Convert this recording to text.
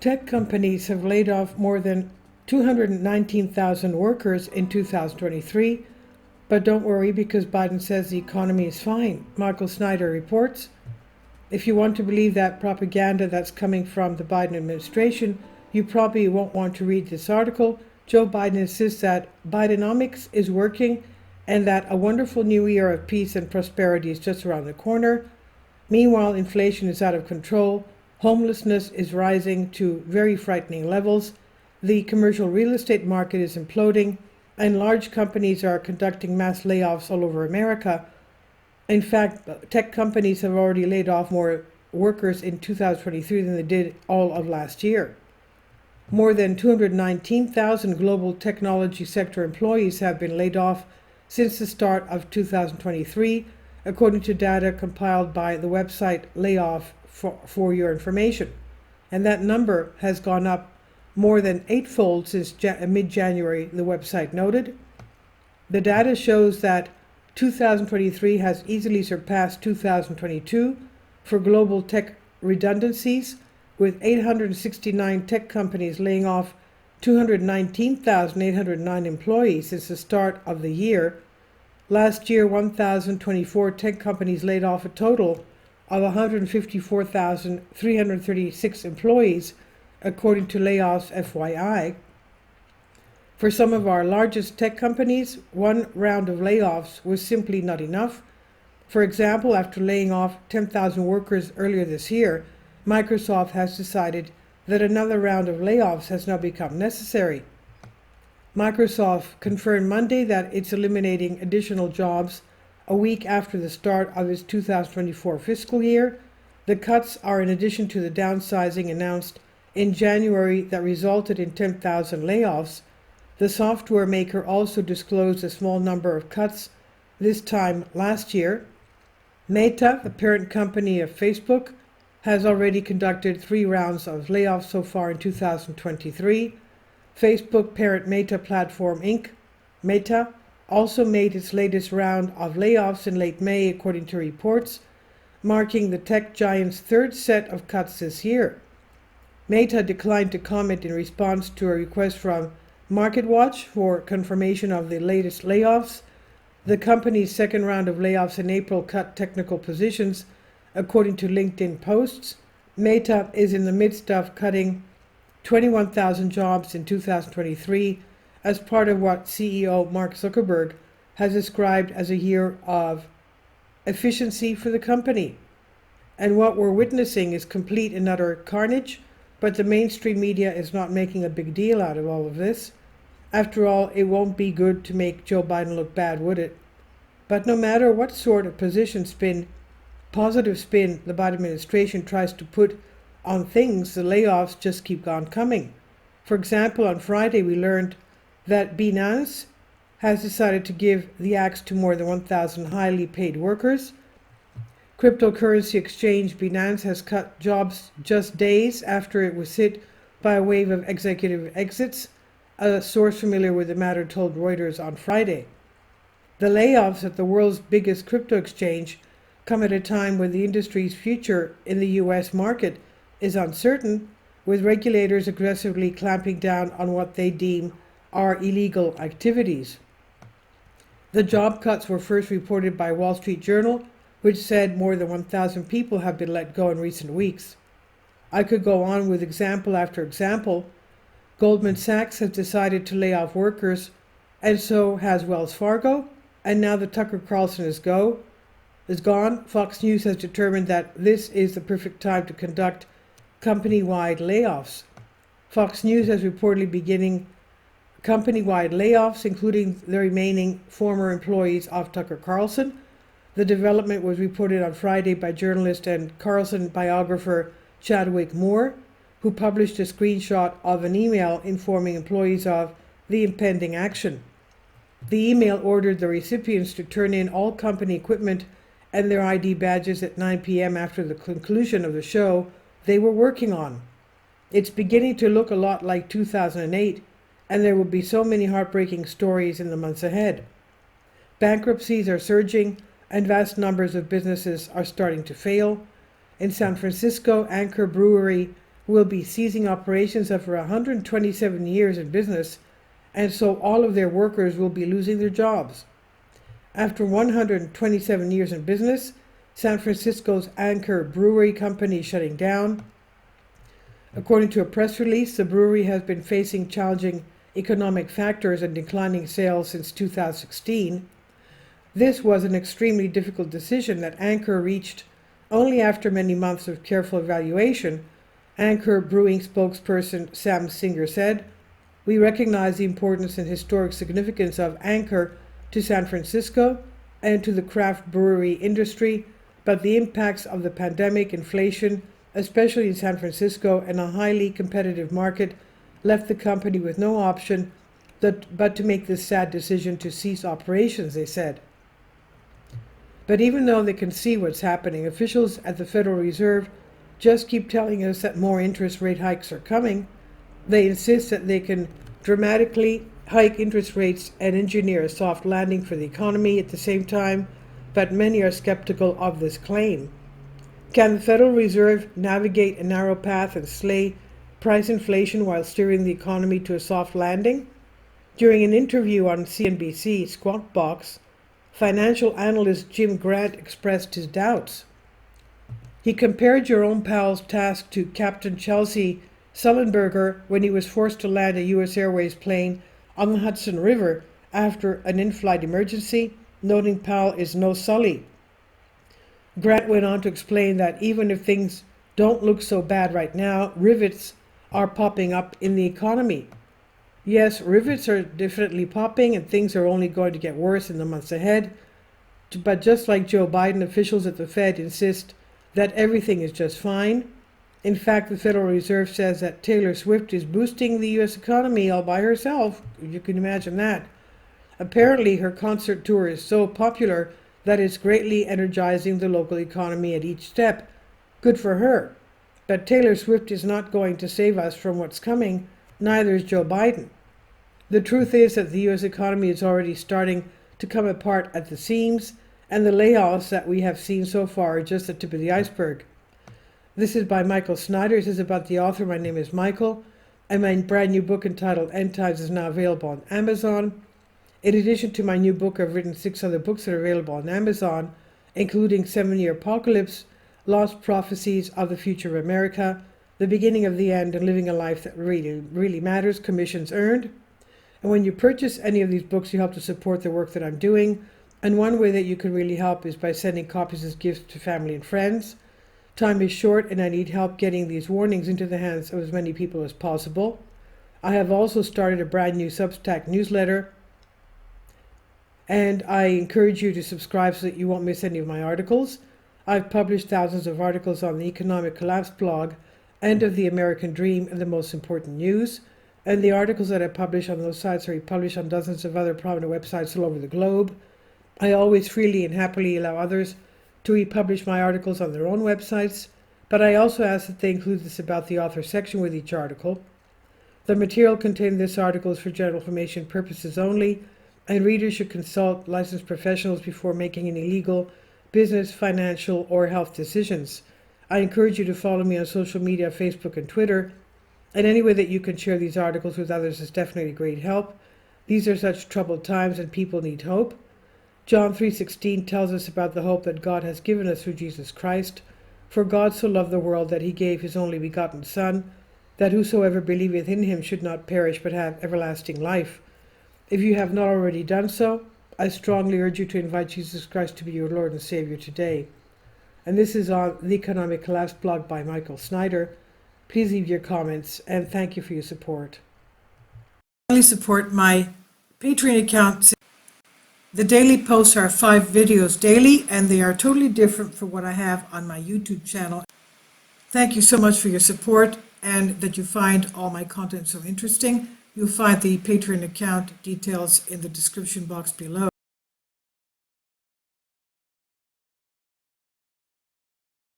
Tech companies have laid off more than 219,000 workers in 2023, but don't worry because Biden says the economy is fine. Michael Snyder reports. If you want to believe that propaganda that's coming from the Biden administration, you probably won't want to read this article. Joe Biden insists that Bidenomics is working and that a wonderful new era of peace and prosperity is just around the corner. Meanwhile, inflation is out of control. Homelessness is rising to very frightening levels. The commercial real estate market is imploding, and large companies are conducting mass layoffs all over America. In fact, tech companies have already laid off more workers in 2023 than they did all of last year. More than 219,000 global technology sector employees have been laid off since the start of 2023, according to data compiled by the website Layoff for your information. And that number has gone up more than eightfold since mid-January, the website noted. The data shows that 2023 has easily surpassed 2022 for global tech redundancies, with 869 tech companies laying off 219,809 employees since the start of the year. Last year, 1,024 tech companies laid off a total of 154,336 employees, according to Layoffs FYI. For some of our largest tech companies, one round of layoffs was simply not enough. For example, after laying off 10,000 workers earlier this year, Microsoft has decided that another round of layoffs has now become necessary. Microsoft confirmed Monday that it's eliminating additional jobs a week after the start of its 2024 fiscal year. The cuts are in addition to the downsizing announced in January that resulted in 10,000 layoffs. The software maker also disclosed a small number of cuts this time last year. Meta, the parent company of Facebook, has already conducted 3 rounds of layoffs so far in 2023. Facebook parent Meta Platform Inc., Meta, also made its latest round of layoffs in late May, according to reports, marking the tech giant's third set of cuts this year. Meta declined to comment in response to a request from MarketWatch for confirmation of the latest layoffs. The company's second round of layoffs in April cut technical positions, according to LinkedIn posts. Meta is in the midst of cutting 21,000 jobs in 2023 as part of what CEO Mark Zuckerberg has described as a year of efficiency for the company. And what we're witnessing is complete and utter carnage, but the mainstream media is not making a big deal out of all of this. After all, it won't be good to make Joe Biden look bad, would it? But no matter what sort of positive spin the Biden administration tries to put on things, the layoffs just keep on coming. For example, on Friday we learned that Binance has decided to give the axe to more than 1,000 highly paid workers. Cryptocurrency exchange Binance has cut jobs just days after it was hit by a wave of executive exits, a source familiar with the matter told Reuters on Friday. The layoffs at the world's biggest crypto exchange come at a time when the industry's future in the U.S. market is uncertain, with regulators aggressively clamping down on what they deem are illegal activities. The job cuts were first reported by Wall Street Journal, which said more than 1,000 people have been let go in recent weeks. I could go on with example after example. Goldman Sachs has decided to lay off workers, and so has Wells Fargo, and now that Tucker Carlson is gone, Fox News has determined that this is the perfect time to conduct company-wide layoffs. Fox News is reportedly beginning company-wide layoffs, including the remaining former employees of Tucker Carlson. The development was reported on Friday by journalist and Carlson biographer Chadwick Moore, who published a screenshot of an email informing employees of the impending action. The email ordered the recipients to turn in all company equipment and their ID badges at 9 p.m. after the conclusion of the show they were working on. It's beginning to look a lot like 2008, and there will be so many heartbreaking stories in the months ahead. Bankruptcies are surging, and vast numbers of businesses are starting to fail. In San Francisco, Anchor Brewery will be ceasing operations after 127 years in business, and so all of their workers will be losing their jobs. After 127 years in business, San Francisco's Anchor Brewery Company is shutting down. According to a press release, the brewery has been facing challenging economic factors and declining sales since 2016. This was an extremely difficult decision that Anchor reached only after many months of careful evaluation. Anchor Brewing spokesperson Sam Singer said, "We recognize the importance and historic significance of Anchor to San Francisco and to the craft brewery industry, but the impacts of the pandemic, inflation, especially in San Francisco, and a highly competitive market, left the company with no option but to make this sad decision to cease operations," they said. But even though they can see what's happening, officials at the Federal Reserve just keep telling us that more interest rate hikes are coming. They insist that they can dramatically hike interest rates and engineer a soft landing for the economy at the same time, but many are skeptical of this claim. Can the Federal Reserve navigate a narrow path and slay price inflation while steering the economy to a soft landing? During an interview on CNBC Squawk Box, financial analyst Jim Grant expressed his doubts. He compared Jerome Powell's task to Captain Chelsea Sullenberger when he was forced to land a U.S. Airways plane on the Hudson River after an in-flight emergency, noting Powell is no Sully. Grant went on to explain that even if things don't look so bad right now, rivets are popping up in the economy. Yes, rivets are definitely popping, and things are only going to get worse in the months ahead. But just like Joe Biden, officials at the Fed insist that everything is just fine. In fact, the Federal Reserve says that Taylor Swift is boosting the U.S. economy all by herself. You can imagine that. Apparently, her concert tour is so popular that it's greatly energizing the local economy at each step. Good for her. But Taylor Swift is not going to save us from what's coming. Neither is Joe Biden. The truth is that the U.S. economy is already starting to come apart at the seams, and the layoffs that we have seen so far are just the tip of the iceberg. This is by Michael Snyder. This is about the author. My name is Michael, and my brand new book entitled End Times is now available on Amazon. In addition to my new book, I've written 6 other books that are available on Amazon, including 7-Year Apocalypse, Lost Prophecies of the Future of America, The Beginning of the End, and Living a Life That Really Matters, commissions earned. And when you purchase any of these books, you help to support the work that I'm doing. And one way that you can really help is by sending copies as gifts to family and friends. Time is short, and I need help getting these warnings into the hands of as many people as possible. I have also started a brand new Substack newsletter, and I encourage you to subscribe so that you won't miss any of my articles. I've published thousands of articles on the Economic Collapse blog, End of the American Dream, and the Most Important News. And the articles that I publish on those sites are republished on dozens of other prominent websites all over the globe. I always freely and happily allow others to republish my articles on their own websites, but I also ask that they include this about the author section with each article. The material contained in this article is for general information purposes only, and readers should consult licensed professionals before making any legal, business, financial, or health decisions. I encourage you to follow me on social media, Facebook and Twitter, and any way that you can share these articles with others is definitely great help. These are such troubled times and people need hope. John 3:16 tells us about the hope that God has given us through Jesus Christ. For God so loved the world that he gave his only begotten Son, that whosoever believeth in him should not perish but have everlasting life. If you have not already done so, I strongly urge you to invite Jesus Christ to be your Lord and Savior today. And this is on the Economic Collapse blog by Michael Snyder. Please leave your comments, and thank you for your support. Finally, support my Patreon account. The daily posts are 5 videos daily, and they are totally different from what I have on my YouTube channel. Thank you so much for your support and that you find all my content so interesting. You'll find the Patreon account details in the description box below.